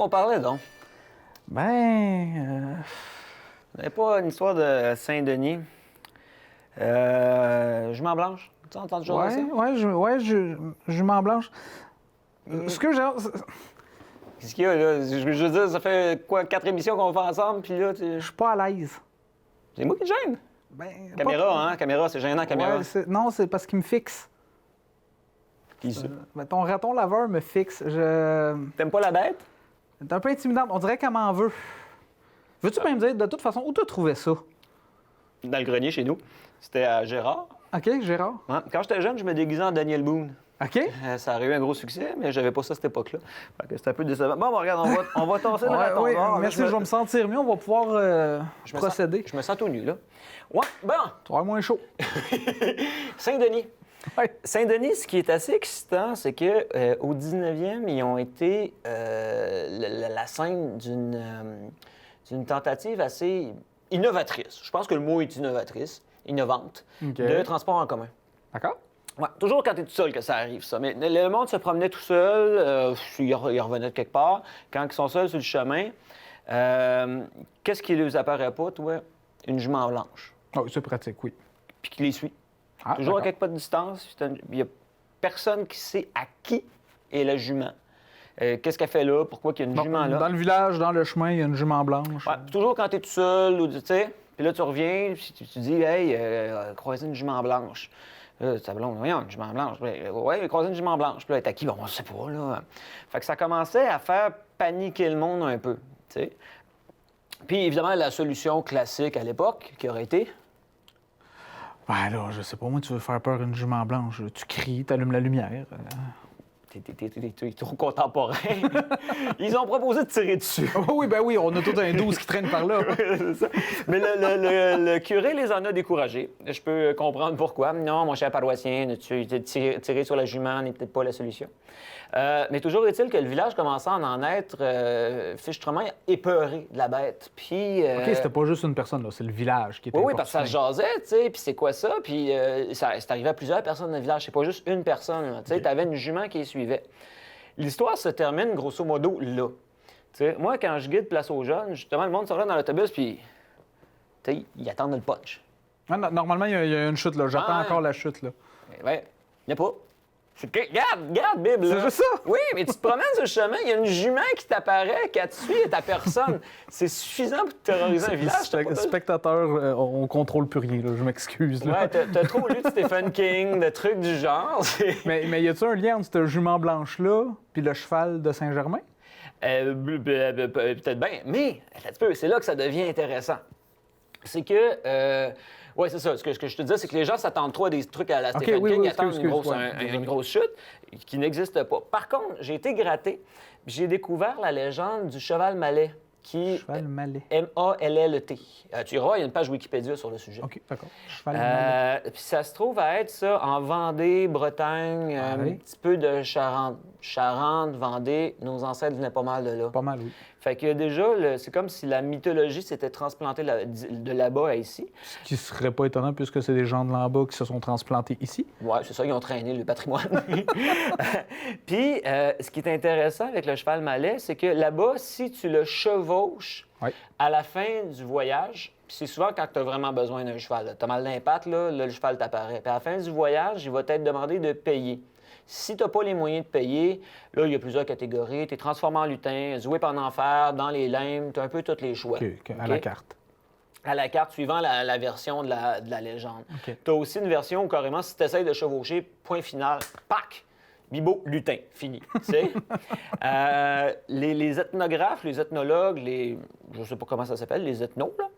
qu'on parlait, donc? Vous n'avez pas une histoire de Saint-Denis? Jument blanche? Tu as entendu ça? Jument blanche. Ce que j'ai... Qu'est-ce qu'il y a, là? Je veux dire, ça fait quoi, 4 émissions qu'on va faire ensemble, puis là, Je suis pas à l'aise. C'est moi qui te gêne? Caméra, hein? Caméra, c'est gênant, caméra. Ouais, non, c'est parce qu'il me fixe. Qui ça? Ton raton laveur me fixe. T'aimes pas la bête? C'est un peu intimidant. On dirait qu'elle m'en veut. Veux-tu bien me dire, de toute façon, où tu as trouvé ça? Dans le grenier, chez nous. C'était à Gérard. OK, Gérard. Ouais. Quand j'étais jeune, je me déguisais en Daniel Boone. OK. Ça aurait eu un gros succès, mais j'avais pas ça à cette époque-là. Fait que c'était un peu décevant. Bon, regarde, on va tasser le raton noir. Merci, je vais me sentir mieux. On va pouvoir procéder. Je me sens tout nu, là. Ouais, bon. Tu vas avoir moins chaud. Saint-Denis. Ouais. Saint-Denis, ce qui est assez excitant, c'est que au 19e, ils ont été la scène d'une tentative assez innovatrice. Je pense que le mot est innovante, de transport en commun. D'accord. Ouais, toujours quand tu es tout seul que ça arrive, ça. Mais le monde se promenait tout seul, ils revenaient de quelque part. Quand ils sont seuls sur le chemin, qu'est-ce qui ne les apparaît pas, toi? Une jument blanche. Oh, c'est pratique, oui. Puis qui les suit. Ah, toujours à d'accord. quelque pas de distance. Il n'y a personne qui sait à qui est la jument. Qu'est-ce qu'elle fait là? Pourquoi qu'il y a une jument là? Dans le village, dans le chemin, il y a une jument blanche. Ouais, toujours quand tu es tout seul, ou tu sais, puis là tu reviens, puis tu dis, hey, croiser une jument blanche. Là, ta blonde, voyons, une jument blanche. Ouais, croiser une jument blanche. Puis là, t'as qui? Bon, on sait pas, là. Fait que ça commençait à faire paniquer le monde un peu, tu sais. Puis évidemment, la solution classique à l'époque, qui aurait été. Ben là, je sais pas, moi, tu veux faire peur à une jument blanche. Tu cries, t'allumes la lumière. T'es trop contemporain. Ils ont proposé de tirer dessus. Oui, ben oui, on a tout un 12 qui traîne par là. C'est ça. Mais le curé les en a découragés. Je peux comprendre pourquoi. Non, mon cher paroissien, tirer sur la jument n'est peut-être pas la solution. Mais toujours est-il que le village commençait à en être fichtrement épeuré de la bête. Puis, OK, c'était pas juste une personne, là, c'est le village qui était oui, parce que ça importuné. jasait, tu sais, puis c'est quoi ça? Puis c'est arrivé à plusieurs personnes dans le village, c'est pas juste une personne, tu sais, t'avais une jument qui les suivait. L'histoire se termine, grosso modo, là. Tu sais, moi, quand je guide Place aux Jeunes, justement, le monde sort là dans l'autobus, puis, tu sais, ils attendent le punch. Ah, normalement, il y a une chute, là. J'attends encore la chute, là. Ouais, il n'y a pas. Regarde, Bible. C'est juste ça? Oui, mais tu te promènes sur le chemin, il y a une jument qui t'apparaît, qui te suit et ta personne. C'est suffisant pour terroriser un village. Spectateur, on contrôle plus rien, là. Je m'excuse, là. Ouais, t'as trop lu de Stephen King, de trucs du genre. Mais y a-tu un lien entre cette jument blanche-là puis le cheval de Saint-Germain? Peut-être bien, mais c'est là que ça devient intéressant. C'est que... oui, c'est ça. Ce que je te disais, c'est que les gens s'attendent trop à des trucs à la Stephen King, ils attendent une grosse chute qui n'existe pas. Par contre, j'ai été gratté, puis j'ai découvert la légende du cheval malais, qui Cheval malais. M-A-L-L-E-T. Tu iras, il y a une page Wikipédia sur le sujet. OK, d'accord. Cheval malais. Puis ça se trouve à être ça en Vendée, Bretagne, un petit peu de Charente. Charente, Vendée, nos ancêtres venaient pas mal de là. Pas mal, oui. Fait que déjà, c'est comme si la mythologie s'était transplantée de là-bas à ici. Ce qui serait pas étonnant puisque c'est des gens de là-bas qui se sont transplantés ici. Oui, c'est ça, ils ont traîné le patrimoine. Puis, ce qui est intéressant avec le cheval malais, c'est que là-bas, si tu le chevauches à la fin du voyage, puis c'est souvent quand tu as vraiment besoin d'un cheval, tu as mal d'impact, là, le cheval t'apparaît. Puis à la fin du voyage, il va t'être demandé de payer. Si tu n'as pas les moyens de payer, là, il y a plusieurs catégories. Tu es transformé en lutin, joué en enfer, dans les limbes, tu as un peu tous les choix. OK, à la carte. À la carte, suivant la version de la légende. OK. Tu as aussi une version où, carrément, si tu essaies de chevaucher, point final, pac! Bibo, lutin, fini. Tu sais? Les ethnographes, les ethnologues, je ne sais pas comment ça s'appelle, les ethnos, là,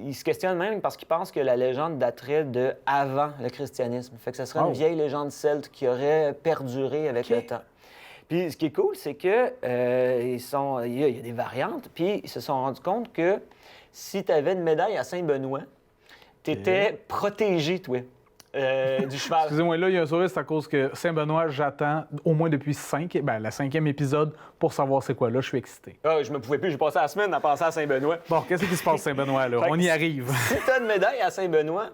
ils se questionnent même parce qu'ils pensent que la légende daterait de avant le christianisme. Fait que ça serait une vieille légende celte qui aurait perduré avec le temps. Puis ce qui est cool, c'est que il y a des variantes, puis ils se sont rendus compte que si tu avais une médaille à Saint-Benoît, tu étais protégé, toi. Du cheval. Excusez-moi, là, il y a un sourire, c'est à cause que Saint-Benoît, j'attends au moins depuis le 5e épisode pour savoir c'est quoi. Là, je suis excité. Ah, je me pouvais plus, j'ai passé la semaine à penser à Saint-Benoît. Bon, qu'est-ce qui se passe, Saint-Benoît, là? On y arrive. Si tu as une médaille à Saint-Benoît,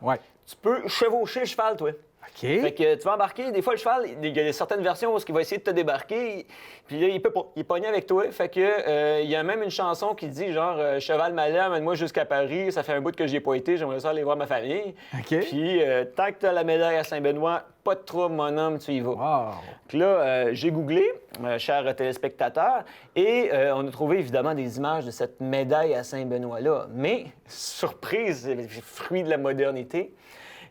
tu peux chevaucher le cheval, toi. OK. Fait que tu vas embarquer, des fois, le cheval, il y a certaines versions où il va essayer de te débarquer, puis là, il peut pas. Il est pogné avec toi. Fait que il y a même une chanson qui dit genre Cheval malais, amène-moi jusqu'à Paris, ça fait un bout que j'y ai pas été, j'aimerais ça aller voir ma famille. OK. Puis tant que tu as la médaille à Saint-Benoît, pas de trouble, mon homme, tu y vas. Wow. Puis là, j'ai googlé, chers téléspectateurs, et on a trouvé évidemment des images de cette médaille à Saint-Benoît-là. Mais, surprise, fruit de la modernité,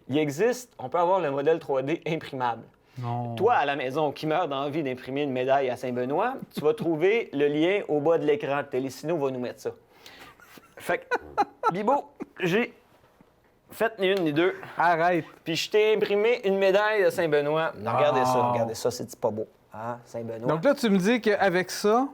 il existe, on peut avoir le modèle 3D imprimable. Non. Toi, à la maison, qui meurt d'envie d'imprimer une médaille à Saint-Benoît, tu vas trouver le lien au bas de l'écran. Télésino va nous mettre ça. Fait que, Bibo, j'ai fait ni une ni deux. Arrête. Puis je t'ai imprimé une médaille de Saint-Benoît. Regardez ça, c'est pas beau. Hein, Saint-Benoît. Donc là, tu me dis qu'avec ça,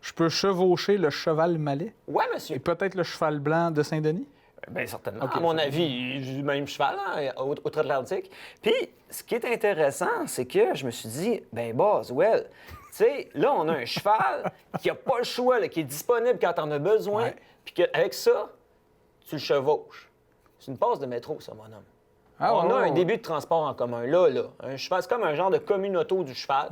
je peux chevaucher le cheval malais Ouais, et monsieur. peut-être le cheval blanc de Saint-Denis? Bien, certainement. Ok, À mon c'est avis, j'ai le même cheval, hein, outre-Atlantique. Puis, ce qui est intéressant, c'est que je me suis dit, ben Boswell, tu sais, là, on a un cheval qui a pas le choix, là, qui est disponible quand t'en as besoin, Ouais. puis qu'avec ça, tu le chevauches. C'est une passe de métro, ça, mon homme. Ah, On ouais, a un ouais. début de transport en commun. Là, un cheval, c'est comme un genre de communauto du cheval.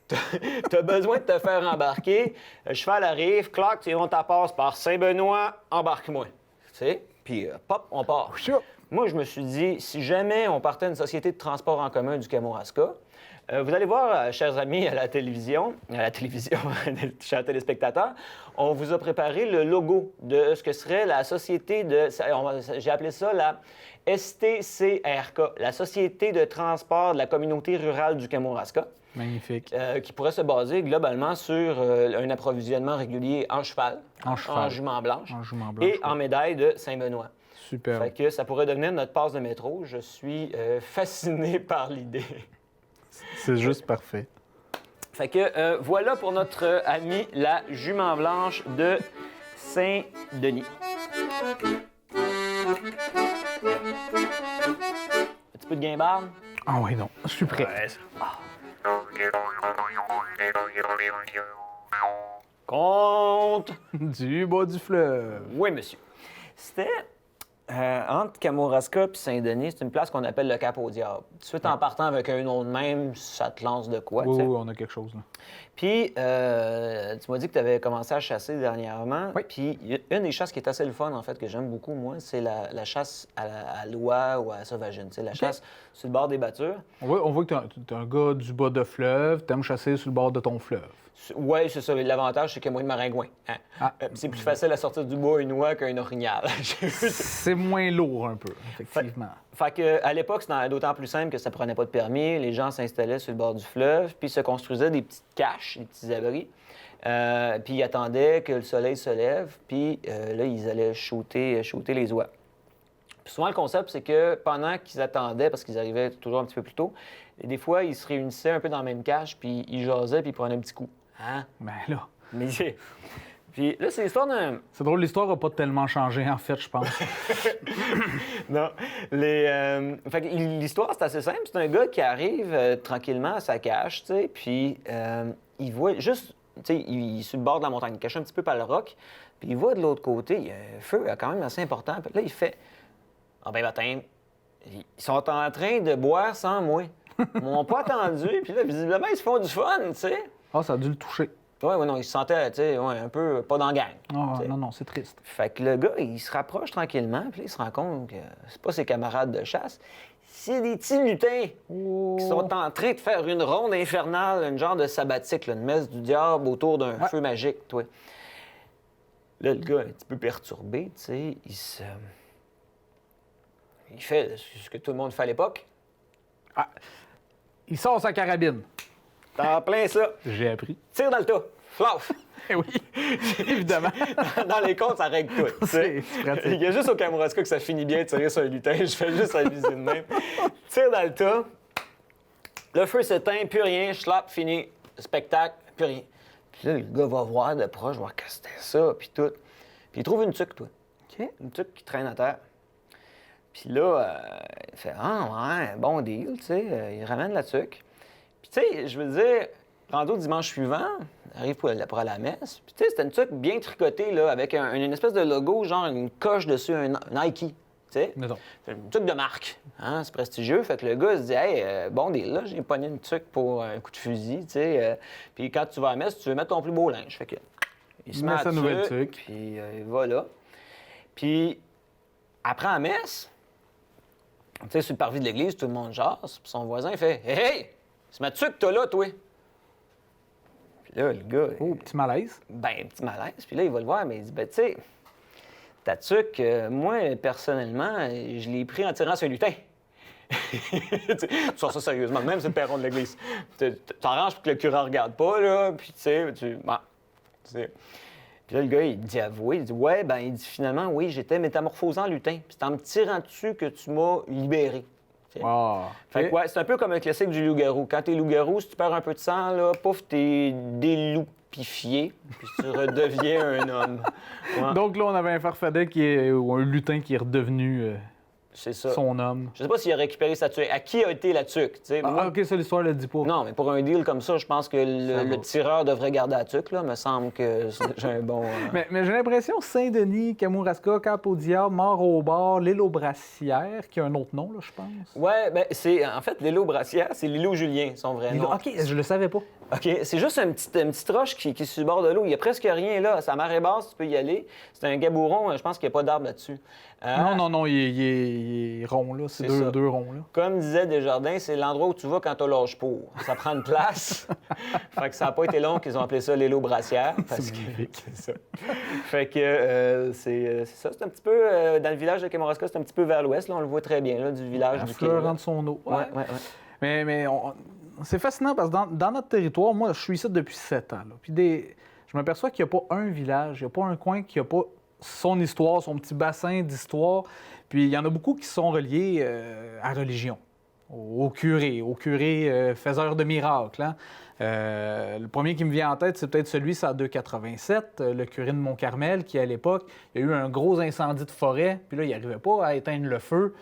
T'as besoin de te faire embarquer. Le cheval arrive, clac, tu ta passe par Saint-Benoît, embarque-moi. Tu sais? Puis, pop, on part. Choup. Moi, je me suis dit, si jamais on partait d'une société de transport en commun du Kamouraska, vous allez voir, chers amis, à la télévision, chers téléspectateurs, on vous a préparé le logo de ce que serait la société de... J'ai appelé ça la STCRK, la Société de transport de la communauté rurale du Kamouraska, Magnifique. qui pourrait se baser globalement sur un approvisionnement régulier en cheval, en jument blanche, En jument blanche, et en médaille de Saint-Benoît. Super. Fait que ça pourrait devenir notre passe de métro. Je suis fasciné par l'idée. C'est juste parfait. Fait que voilà pour notre amie la jument blanche de Saint-Denis. Un petit peu de guimbarde? Ah oui, non. Je suis prêt. Compte! Du bas du fleuve. Oui, monsieur. C'était entre Kamouraska et Saint-Denis, c'est une place qu'on appelle le Cap au Diable. Tout de suite, en partant avec un nom de même, ça te lance de quoi, Oui, tu sais. oui, on a quelque chose là. Puis, tu m'as dit que tu avais commencé à chasser dernièrement. Oui. Puis, une des chasses qui est assez le fun, en fait, que j'aime beaucoup, moi, c'est la chasse à l'oie ou à la sauvagine. Tu sais, la chasse sur le bord des battures. On voit que t'es un gars du bas de fleuve, t'aimes chasser sur le bord de ton fleuve. Oui, c'est ça. L'avantage, c'est qu'il y a moins de maringouins. Hein. Ah. C'est plus facile à sortir du bois une oie qu'un orignal. C'est moins lourd un peu, effectivement. Fait que, à l'époque, c'était d'autant plus simple que ça prenait pas de permis. Les gens s'installaient sur le bord du fleuve, puis se construisaient des petites caches, des petits abris. Puis ils attendaient que le soleil se lève, puis là, ils allaient shooter les oies. Puis souvent, le concept, c'est que pendant qu'ils attendaient, parce qu'ils arrivaient toujours un petit peu plus tôt, et des fois, ils se réunissaient un peu dans la même cache, puis ils jasaient, puis ils prenaient un petit coup. Hein? Ben là, Mais puis là, c'est l'histoire d'un... c'est drôle, l'histoire n'a pas tellement changé, en fait, je pense. Non. Fait que l'histoire, c'est assez simple. C'est un gars qui arrive tranquillement à sa cache, tu sais, puis il voit juste, tu sais, il est sur le bord de la montagne, caché un petit peu par le roc, puis il voit de l'autre côté, il y a un feu quand même assez important. Puis là, il fait, ah ben matin, ils sont en train de boire sans moi. Ils m'ont pas attendu, puis là, visiblement, ils se font du fun, tu sais. Ah, ça a dû le toucher. Ouais, non, il se sentait, tu sais, un peu pas dans la gang. Ah, tu sais. non, c'est triste. Fait que le gars, il se rapproche tranquillement, puis là, il se rend compte que c'est pas ses camarades de chasse, c'est des petits lutins qui sont en train de faire une ronde infernale, une genre de sabbatique, là, une messe du diable autour d'un feu magique, toi. Là, le gars, un petit peu perturbé, tu sais, il fait ce que tout le monde fait à l'époque. Il sort sa carabine. T'en plein ça. J'ai appris. Tire dans le tas. Flaf. Eh oui, évidemment. Dans les comptes, ça règle tout. tu sais. C'est pratique. Il y a juste au Kamouraska que ça finit bien de tirer sur un lutin. Je fais juste aviser de même. Tire dans le tas. Le feu s'éteint, plus rien. Schlap, fini. Spectacle, plus rien. Puis là, le gars va voir de proche, voir que c'était ça, puis tout. Puis il trouve une tuque, toi. OK. Une tuque qui traîne à terre. Puis là, il fait « Ah, ouais, bon deal, tu sais. Il ramène la tuque. Puis tu sais, je veux dire, rendu au dimanche suivant, il arrive pour aller à la messe. Puis tu sais, c'était une tuque bien tricotée, là, avec une espèce de logo, genre une coche dessus, un Nike. sais. Mettons. C'est une tuque de marque, hein, c'est prestigieux. Fait que le gars, il se dit, hey, bon deal, là, j'ai pogné une tuque pour un coup de fusil, tu sais. Puis quand tu vas à la messe, tu veux mettre ton plus beau linge. Fait que, il se met à sa nouvelle tuque. Puis il va là. Puis après la messe, tu sais, sur le parvis de l'église, tout le monde jase. Puis son voisin, il fait, hey, c'est ma tuque, t'as là, toi. Puis là, le gars. Oh, petit malaise. Ben, petit malaise. Puis là, il va le voir, mais il dit, ben, tu sais, ta tuque, moi, personnellement, je l'ai pris en tirant sur un lutin. Tu sors ça sérieusement, même c'est le perron de l'église. T'arranges pour que le curé regarde pas, là, puis tu sais, bon, tu sais. Puis là, le gars, il dit avoué, il dit, ouais, ben, il dit finalement, oui, j'étais métamorphosé en lutin. Puis c'est en me tirant dessus que tu m'as libéré. Ah, Fait que, ouais, c'est un peu comme un classique du loup-garou. Quand t'es loup-garou, si tu perds un peu de sang, là, pouf, t'es déloupifié, puis tu redeviens un homme. Ouais. Donc là, on avait un farfadet ou un lutin qui est redevenu C'est ça. son homme. Je sais pas s'il a récupéré sa tuque. À qui a été la tuque? Tu sais, moi- OK, ça, l'histoire ne le dit pas. Non, mais pour un deal comme ça, je pense que Ça le va. tireur devrait garder la tuque. Là. Me semble que j'ai un bon... Mais j'ai l'impression Saint-Denis, Kamouraska, Cap-au-Diable, Mort-au-Bar, l'île aux Brassières, qui a un autre nom, là, je pense. Ouais, ben c'est... En fait, l'îlot Brassière, c'est l'îlot Julien, son vrai nom. OK, je le savais pas. OK, c'est juste une petite roche qui est sur le bord de l'eau. Il n'y a presque rien là. Sa marée basse, tu peux y aller. C'est un gabouron, je pense qu'il n'y a pas d'arbre là-dessus. Non, il est rond, là. C'est C'est ça. deux ronds, là. Comme disait Desjardins, c'est l'endroit où tu vas quand t'as l'âge pour. Ça prend de place. Fait que ça n'a pas été long qu'ils ont appelé ça l'îlot Brassière. Parce que c'est ça. Fait que c'est ça. C'est un petit peu, dans le village de Kamouraska, c'est un petit peu vers l'ouest. Là, on le voit très bien, là, du village du Québec. Affleurant de son eau. Ouais. Mais c'est fascinant parce que dans notre territoire, moi, je suis ici depuis 7 ans. Là. Puis je m'aperçois qu'il n'y a pas un village, il n'y a pas un coin qui n'a pas son histoire, son petit bassin d'histoire. Puis il y en a beaucoup qui sont reliés à la religion, au curé faiseur de miracles. Hein. Le premier qui me vient en tête, c'est peut-être celui, c'est en 287, le curé de Mont-Carmel, qui, à l'époque, il y a eu un gros incendie de forêt, puis là, il n'arrivait pas à éteindre le feu.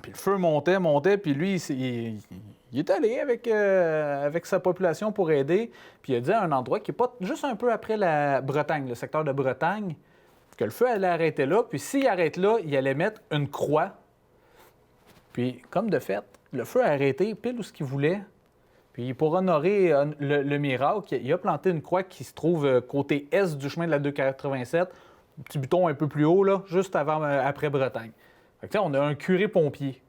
Puis le feu montait, puis lui, il est allé avec sa population pour aider. Puis il a dit à un endroit qui est pas juste un peu après la Bretagne, le secteur de Bretagne, que le feu allait arrêter là. Puis s'il arrête là, il allait mettre une croix. Puis, comme de fait, le feu a arrêté pile où ce qu'il voulait. Puis pour honorer le miracle, il a planté une croix qui se trouve côté est du chemin de la 287, un petit bouton un peu plus haut, là, juste après Bretagne. Fait que, on a un curé pompier.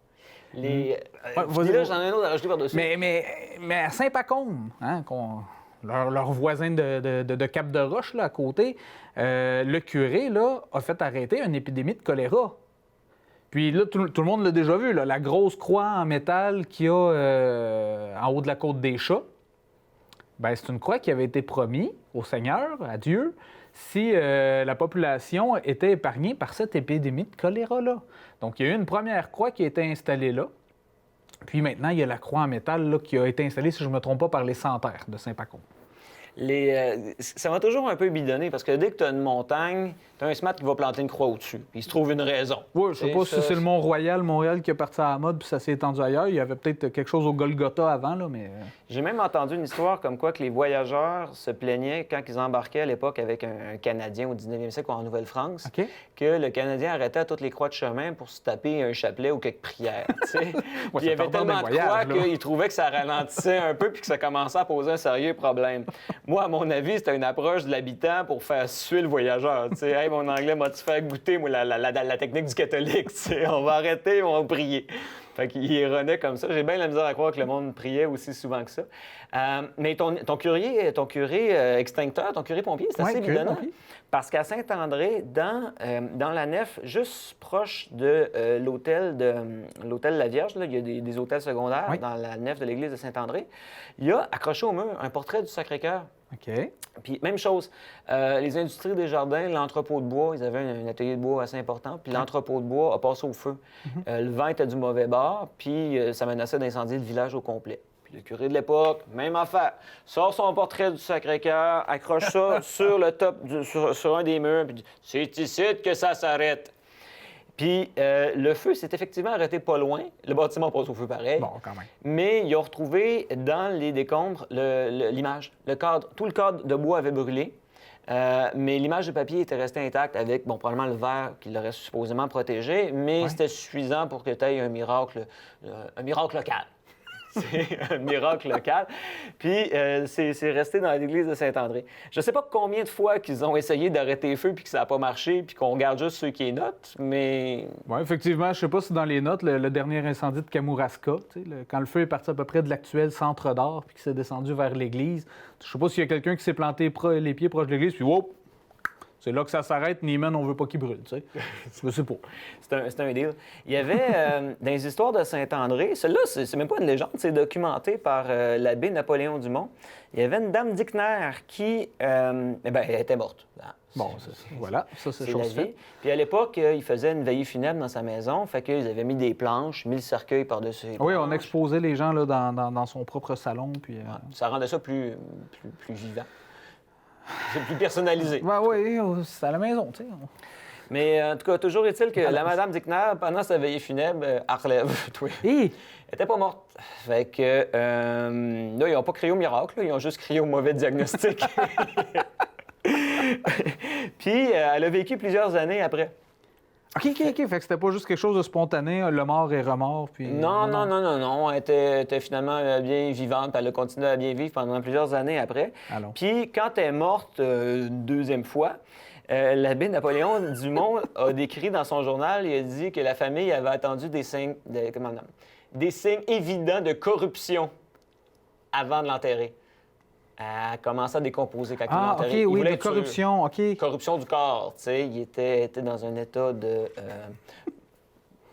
Là, j'en ai un autre à rajouter par-dessus. Mais à Saint-Pacôme, hein, leur voisin de Cap-de-Roche, là, à côté, le curé là, a fait arrêter une épidémie de choléra. Puis là, tout le monde l'a déjà vu, là, la grosse croix en métal qu'il y a en haut de la côte des Chats. Bien, c'est une croix qui avait été promise au Seigneur, à Dieu, si la population était épargnée par cette épidémie de choléra-là. Donc, il y a eu une première croix qui a été installée là. Puis maintenant, il y a la croix en métal là, qui a été installée, si je ne me trompe pas, par les Santerres de Saint-Pacôme. Ça m'a toujours un peu bidonné parce que dès que tu as une montagne, tu as un SMAT qui va planter une croix au-dessus. Puis il se trouve une raison. Oui, je ne sais pas si c'est le Mont-Royal, Montréal, qui est parti à la mode puis ça s'est étendu ailleurs. Il y avait peut-être quelque chose au Golgotha avant, là, mais... J'ai même entendu une histoire comme quoi que les voyageurs se plaignaient quand ils embarquaient à l'époque avec un Canadien au 19e siècle ou en Nouvelle-France, OK. que le Canadien arrêtait à toutes les croix de chemin pour se taper un chapelet ou quelques prières. Tu sais. Puis il y avait tellement de croix qu'il trouvait que ça ralentissait un peu puis que ça commençait à poser un sérieux problème. Moi, à mon avis, c'était une approche de l'habitant pour faire suer le voyageur. Tu sais, hey, mon anglais m'a-tu fait goûter moi, la technique du catholique? Tu sais, on va arrêter, on va prier. Fait qu'il erronait comme ça. J'ai bien la misère à croire que le monde priait aussi souvent que ça. Mais ton curé extincteur, ton curé pompier, c'est assez bidonnant. Parce qu'à Saint-André, dans la nef, juste proche de l'hôtel de la Vierge, là, il y a des hôtels secondaires dans la nef de l'église de Saint-André, il y a accroché au mur un portrait du Sacré-Cœur. OK. Puis même chose, les industries des jardins, l'entrepôt de bois, ils avaient un atelier de bois assez important, puis l'entrepôt de bois a passé au feu. Le vent était du mauvais bord, puis ça menaçait d'incendier le village au complet. Puis le curé de l'époque, même affaire, sort son portrait du Sacré-Cœur, accroche ça sur le top, sur un des murs, puis dit « C'est ici que ça s'arrête ». Puis le feu s'est effectivement arrêté pas loin. Le bâtiment passe au feu pareil. Bon, quand même. Mais ils ont retrouvé dans les décombres l'image, le cadre. Tout le cadre de bois avait brûlé. Mais l'image de papier était restée intacte avec, bon, probablement le verre qui l'aurait supposément protégé, mais c'était suffisant pour que tu aies un miracle local. C'est un miracle local. Puis, c'est resté dans l'église de Saint-André. Je ne sais pas combien de fois qu'ils ont essayé d'arrêter le feu puis que ça n'a pas marché puis qu'on garde juste ceux qui notent, mais... Oui, effectivement, je ne sais pas si dans les notes, le dernier incendie de Kamouraska, quand le feu est parti à peu près de l'actuel centre d'art puis qu'il s'est descendu vers l'église, je ne sais pas s'il y a quelqu'un qui s'est planté les pieds proche de l'église, puis whoop! C'est là que ça s'arrête, Niemann, on veut pas qu'il brûle, tu sais. Je sais pas. C'est un deal. Il y avait, dans les histoires de Saint-André, celle-là, c'est même pas une légende, c'est documenté par l'abbé Napoléon Dumont. Il y avait une dame d'Ickner qui, elle était morte. Bon, voilà, ça, c'est chose faite. Puis à l'époque, il faisait une veillée funèbre dans sa maison, fait qu'ils avaient mis des planches, mis le cercueil par-dessus les planches. Oui, on exposait les gens là, dans son propre salon, puis... Ça rendait ça plus vivant. C'est plus personnalisé. Ben oui, c'est à la maison, tu sais. Mais en tout cas, toujours est-il que la madame Dickner, pendant sa veillée funèbre, elle relève. Elle n'était pas morte. Fait que là, ils n'ont pas crié au miracle, là, ils ont juste crié au mauvais diagnostic. Puis, elle a vécu plusieurs années après. OK. Fait que c'était pas juste quelque chose de spontané, le mort est remort, puis... Non. Elle était finalement bien vivante, puis elle a continué à bien vivre pendant plusieurs années après. Allons. Puis, quand elle est morte une deuxième fois, l'abbé Napoléon Dumont a décrit dans son journal, il a dit que la famille avait attendu des signes évidents de corruption avant de l'enterrer. Elle commençait à décomposer quand il l'a enterré. OK, oui, de corruption, OK. Corruption du corps, tu sais. Il était dans un état de...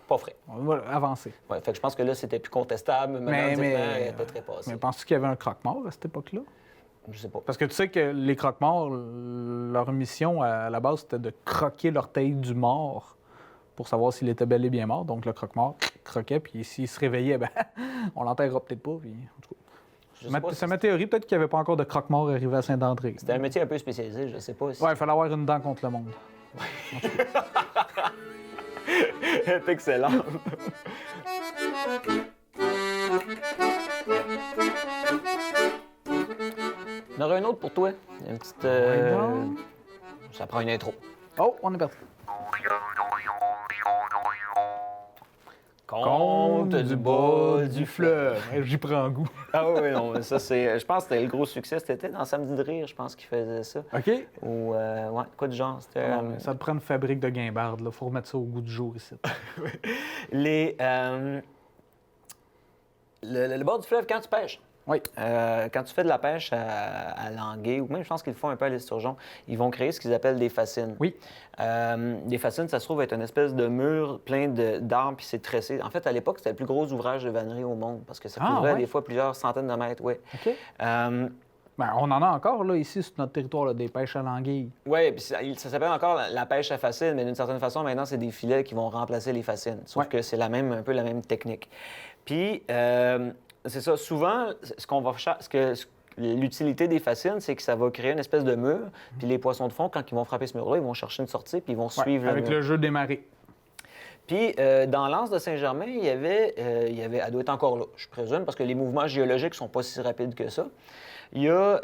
pas frais. Voilà, avancé. Ouais, fait que je pense que là, c'était plus contestable. Mais elle était très passée. Mais penses-tu qu'il y avait un croque-mort à cette époque-là? Je sais pas. Parce que tu sais que les croque-morts, leur mission, à la base, c'était de croquer l'orteil du mort pour savoir s'il était bel et bien mort. Donc, le croque-mort croquait, puis s'il se réveillait, ben on l'enterrera peut-être pas, puis... En tout cas. C'est ma théorie, peut-être qu'il n'y avait pas encore de croque-mort arrivé à Saint-André. C'était un métier un peu spécialisé, je ne sais pas si... Ouais, il fallait avoir une dent contre le monde. C'est excellent. On aura un autre pour toi. Une petite... Ça prend une intro. Oh, on est parti. Conte du bas du fleuve. J'y prends goût. Ah oui, non, ça c'est... Je pense que c'était le gros succès. C'était dans Samedi de rire, je pense qu'il faisait ça. OK. Ou, ouais, quoi de genre. C'était... Ça te prend une fabrique de guimbardes, là. Faut remettre ça au goût du jour ici. Le bord du fleuve, quand tu pêches. Oui. Quand tu fais de la pêche à l'anguille, ou même je pense qu'ils le font un peu à l'esturgeon, ils vont créer ce qu'ils appellent des fascines. Oui. Des fascines, ça se trouve être une espèce de mur plein d'arbres, puis c'est tressé. En fait, à l'époque, c'était le plus gros ouvrage de vannerie au monde, parce que ça couvrait des fois plusieurs centaines de mètres. Ouais. OK. Ben, on en a encore, là, ici, sur notre territoire, là, des pêches à l'anguille. Oui, puis ça s'appelle encore la pêche à fascine, mais d'une certaine façon, maintenant, c'est des filets qui vont remplacer les fascines. Sauf que c'est un peu la même technique. Puis... c'est ça. Souvent, l'utilité des fascines, c'est que ça va créer une espèce de mur. Puis les poissons de fond, quand ils vont frapper ce mur-là, ils vont chercher une sortie puis ils vont suivre le mur. Avec le jeu des marées. Puis dans l'anse de Saint-Germain, il y avait, elle doit être encore là, je présume, parce que les mouvements géologiques sont pas si rapides que ça. Il y a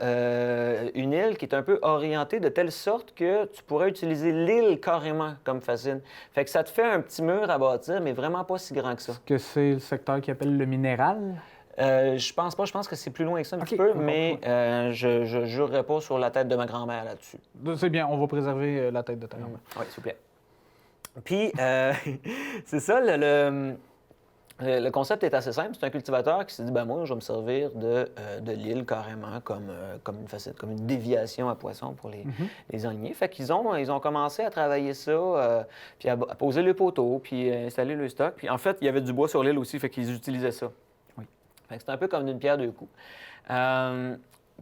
une île qui est un peu orientée de telle sorte que tu pourrais utiliser l'île carrément comme fascine. Fait que ça te fait un petit mur à bâtir, mais vraiment pas si grand que ça. Est-ce que c'est le secteur qui appelle le minéral? Je pense pas. Je pense que c'est plus loin que ça un petit peu, mais je jurerais pas sur la tête de ma grand-mère là-dessus. C'est bien, on va préserver la tête de ta grand-mère. Oui, s'il vous plaît. Puis, c'est ça, le concept est assez simple. C'est un cultivateur qui s'est dit, ben moi, je vais me servir de l'île carrément comme une facette, comme une déviation à poisson pour les enligner. Fait qu'ils ont commencé à travailler ça, puis à poser le poteau, puis installer le stock. Puis en fait, il y avait du bois sur l'île aussi, fait qu'ils utilisaient ça. Oui. Fait que c'est un peu comme d'une pierre deux coups.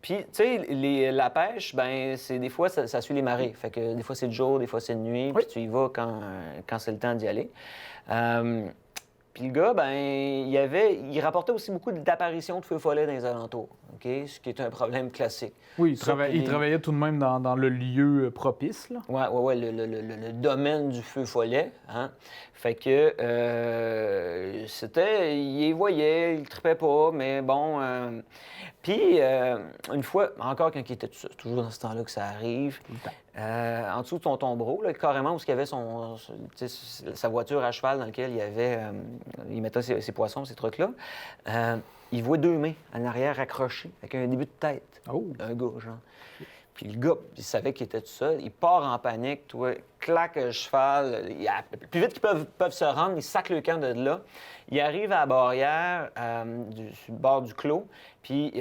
Puis, tu sais, la pêche, ben c'est des fois, ça suit les marées. Fait que des fois, c'est le jour, des fois, c'est de nuit, puis tu y vas quand c'est le temps d'y aller. Puis le gars, ben il rapportait aussi beaucoup d'apparitions de feux follets dans les alentours, OK? Ce qui est un problème classique. Oui, il travaillait tout de même dans le lieu propice, là. Oui, le domaine du feu follet, hein? Fait que il les voyait, il ne tripait pas, mais bon... Puis, une fois, encore quand il était tout seul, c'est toujours dans ce temps-là que ça arrive, Tout le temps. en dessous de son tombereau, là, carrément où il y avait sa voiture à cheval dans laquelle il mettait ses poissons, ces trucs-là, il voit 2 mains en arrière accrochées avec un début de tête. Oh! Un gars, genre. Puis le gars, il savait qu'il était tout seul. Il part en panique, toi, claque le cheval. Plus vite qu'ils peuvent se rendre, il sac le camp de là. Il arrive à la barrière sur le bord du clos, puis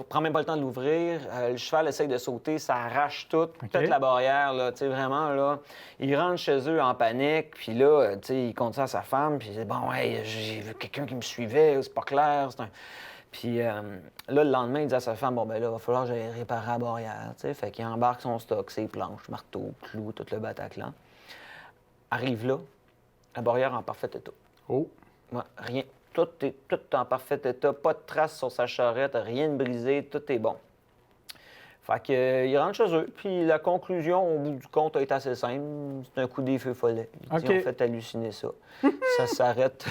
prend même pas le temps de l'ouvrir. Le cheval essaye de sauter, ça arrache tout, toute la barrière, là, tu sais, vraiment, là. Il rentre chez eux en panique, puis là, tu sais, il compte ça à sa femme, puis il dit « Bon, ouais, j'ai vu quelqu'un qui me suivait, c'est pas clair, c'est un... » Puis là, le lendemain, il dit à sa femme, bon, ben là, il va falloir que j'aille réparer la barrière, tu sais. Fait qu'il embarque son stock, ses planches, marteau, clous, tout le Bataclan. Arrive là, la barrière en parfait état. Oh! Ouais, rien. Tout est en parfait état, pas de traces sur sa charrette, rien de brisé, tout est bon. Fait qu'il rentre chez eux, puis la conclusion, au bout du compte, a été assez simple. C'est un coup des feux follets. Ils ont fait halluciner ça. Ça s'arrête.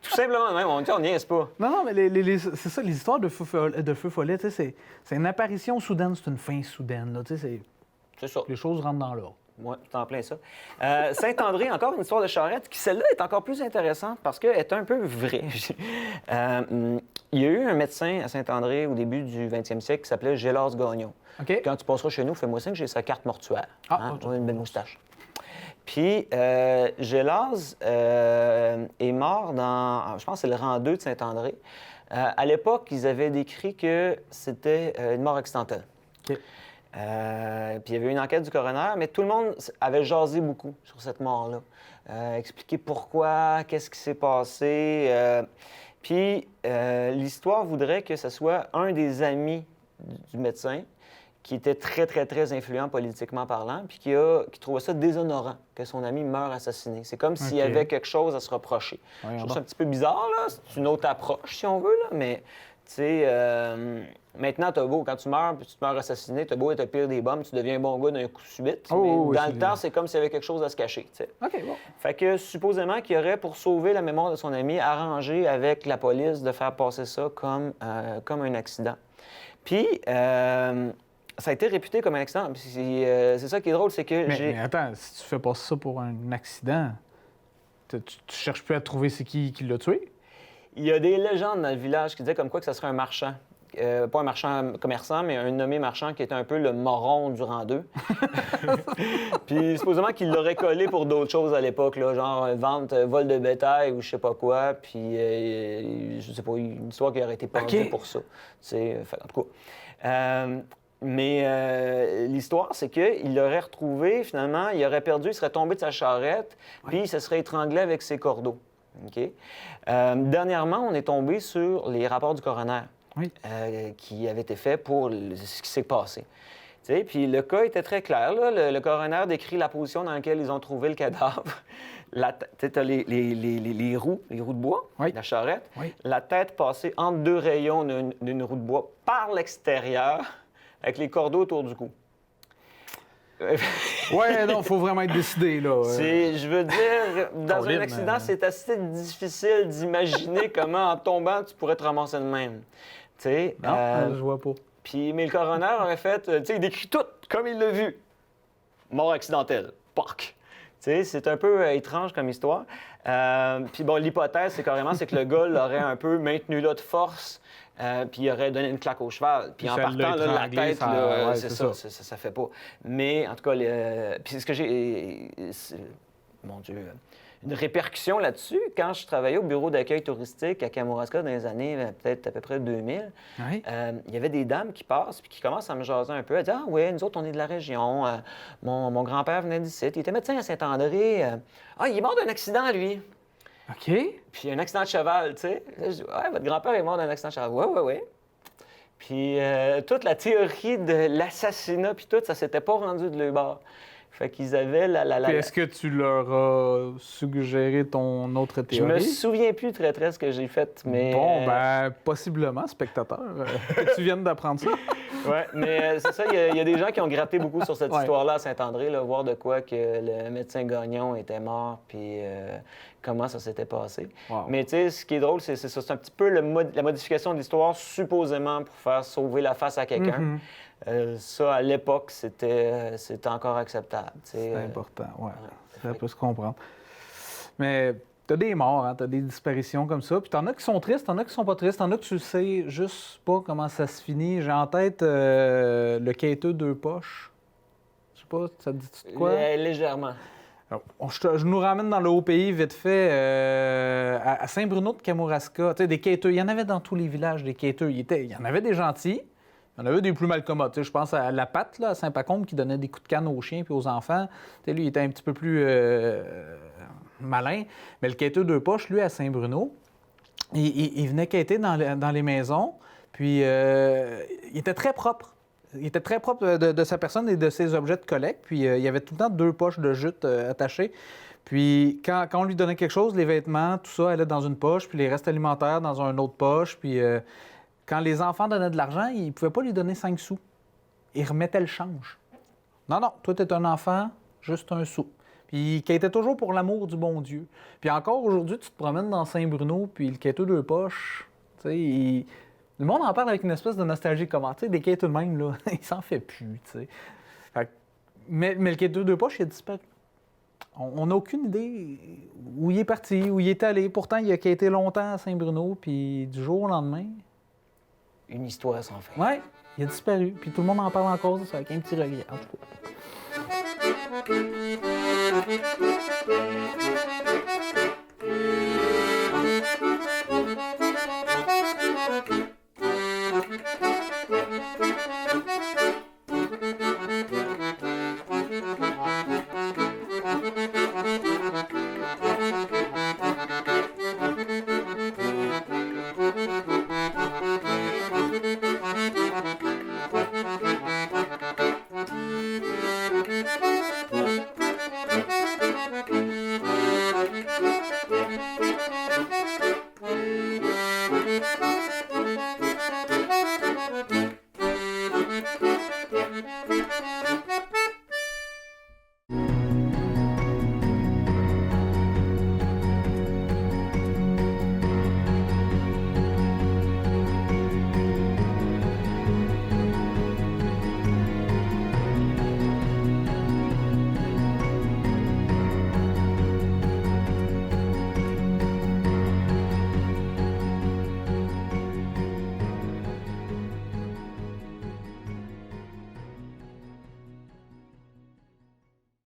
Tout simplement même, on niaise pas. Non, mais c'est ça, les histoires de feux follets, tu sais, c'est une apparition soudaine, c'est une fin soudaine, là, tu sais, c'est ça. Les choses rentrent dans l'ordre. Oui, c'est en plein ça. Saint-André, encore une histoire de charrette, qui celle-là est encore plus intéressante parce qu'elle est un peu vraie. Il y a eu un médecin à Saint-André au début du 20e siècle qui s'appelait Gélas Gagnon. OK. Quand tu passeras chez nous, fais-moi signe que j'ai sa carte mortuaire. On a une belle moustache. Puis, Gélas est mort dans, je pense que c'est le rang 2 de Saint-André. À l'époque, ils avaient décrit que c'était une mort accidentelle. OK. Puis il y avait une enquête du coroner, mais tout le monde avait jasé beaucoup sur cette mort-là. Expliquer pourquoi, qu'est-ce qui s'est passé. Puis l'histoire voudrait que ce soit un des amis du médecin qui était très, très, très influent politiquement parlant, puis qui trouvait ça déshonorant que son ami meure assassiné. C'est comme s'il y avait quelque chose à se reprocher. Je trouve ça un petit peu bizarre, là. C'est une autre approche, si on veut, là, mais... Tu sais, maintenant, t'as beau, quand tu meurs, puis tu te meurs assassiné, t'as beau être le pire des bombes, tu deviens un bon gars d'un coup subit. Mais dans le temps, c'est comme s'il y avait quelque chose à se cacher, tu sais. OK, bon. Fait que, supposément qu'il aurait, pour sauver la mémoire de son ami, arrangé avec la police de faire passer ça comme un accident. Puis, ça a été réputé comme un accident. C'est ça qui est drôle, c'est que mais attends, si tu fais passer ça pour un accident, tu cherches plus à trouver c'est qui l'a tué? Il y a des légendes dans le village qui disaient comme quoi que ça serait un marchand. Pas un marchand commerçant, mais un nommé marchand qui était un peu le moron du rang 2. Puis supposément qu'il l'aurait collé pour d'autres choses à l'époque, là, genre vente, vol de bétail ou je sais pas quoi. Puis je sais pas, une histoire qui aurait été pendue pour ça. En tout cas. Mais l'histoire, c'est qu'il l'aurait retrouvé, finalement, il aurait perdu, il serait tombé de sa charrette, puis il se serait étranglé avec ses cordeaux. OK? Dernièrement, on est tombé sur les rapports du coroner qui avaient été faits pour ce qui s'est passé. Puis le cas était très clair. Là. Le coroner décrit la position dans laquelle ils ont trouvé le cadavre. Tu as les roues de bois, la charrette. Oui. La tête passée entre 2 rayons d'une roue de bois par l'extérieur avec les cordeaux autour du cou. Ouais, non, il faut vraiment être décidé, là. Je veux dire, dans un accident, c'est assez difficile d'imaginer comment, en tombant, tu pourrais te ramasser de même. T'sais, non, je vois pas. Mais le coroner aurait fait, il décrit tout comme il l'a vu. Mort accidentelle. Poc! C'est un peu étrange comme histoire. Puis bon, l'hypothèse, c'est que le gars l'aurait un peu maintenu là de force, puis il aurait donné une claque au cheval. Puis en partant, là, la tête, c'est ça, ça fait pas. Mais en tout cas, puis ce que j'ai... Mon Dieu... Une répercussion là-dessus, quand je travaillais au bureau d'accueil touristique à Kamouraska dans les années peut-être à peu près 2000, il y avait des dames qui passent puis qui commencent à me jaser un peu. Elles disent « Ah oui, nous autres, on est de la région. Mon grand-père venait d'ici. Il était médecin à Saint-André. Ah, il est mort d'un accident, lui. » OK. Puis un accident de cheval, tu sais. Là, je dis « Ouais, votre grand-père est mort d'un accident de cheval. » Ouais. Puis toute la théorie de l'assassinat puis tout, ça s'était pas rendu de leur bord. Fait qu'ils avaient Puis est-ce que tu leur as suggéré ton autre Je théorie? me souviens plus très ce que j'ai fait, mais... Bon, ben, possiblement, spectateur, que tu viennes d'apprendre ça. Oui, mais c'est ça, il y a des gens qui ont gratté beaucoup sur cette Ouais. histoire-là à Saint-André, là, voir de quoi que le médecin Gagnon était mort, puis comment ça s'était passé. Wow. Mais tu sais, ce qui est drôle, c'est ça, c'est un petit peu la modification de l'histoire, supposément pour faire sauver la face à quelqu'un. Ça, à l'époque, c'était encore acceptable. C'est important, ouais. Ça peut se comprendre. Mais t'as des morts, hein, t'as des disparitions comme ça. Puis t'en as qui sont tristes, t'en as qui sont pas tristes, t'en as que tu sais juste pas comment ça se finit. J'ai en tête le quêteux deux poches. Je sais pas, ça te dit de quoi? Légèrement. Alors, je nous ramène dans le haut pays vite fait, à Saint-Bruno de Kamouraska. Tu sais, des quêteux, il y en avait dans tous les villages des quêteux. Il y en avait des gentils, il y en avait des plus malcommodes. Tu sais, je pense à la Patte, là, à Saint-Pacôme, qui donnait des coups de canne aux chiens puis aux enfants. Tu sais, lui, il était un petit peu plus malin. Mais le quêteux deux poches, lui, à Saint-Bruno, il venait quêter dans les maisons, puis il était très propre. Il était très propre de sa personne et de ses objets de collecte. Puis il y avait tout le temps 2 poches de jute attachées. Puis quand on lui donnait quelque chose, les vêtements, tout ça allait dans une poche, puis les restes alimentaires dans une autre poche. Puis quand les enfants donnaient de l'argent, ils ne pouvaient pas lui donner 5 sous. Ils remettaient le change. Non, toi, t'es un enfant, juste un sou. Puis qui était toujours pour l'amour du bon Dieu. Puis encore aujourd'hui, tu te promènes dans Saint-Bruno, puis le quêteux deux poches, tu sais, le monde en parle avec une espèce de nostalgie comment, tu sais, des quêteux de même, là, il s'en fait plus, tu sais. Mais le quêteux deux poches, il a disparu. On n'a aucune idée où il est parti, où il est allé. Pourtant, il a quêté longtemps à Saint-Bruno, puis du jour au lendemain... Une histoire sans fin. Ouais, il a disparu. Puis tout le monde en parle encore, ça, avec un petit regret, en tout cas.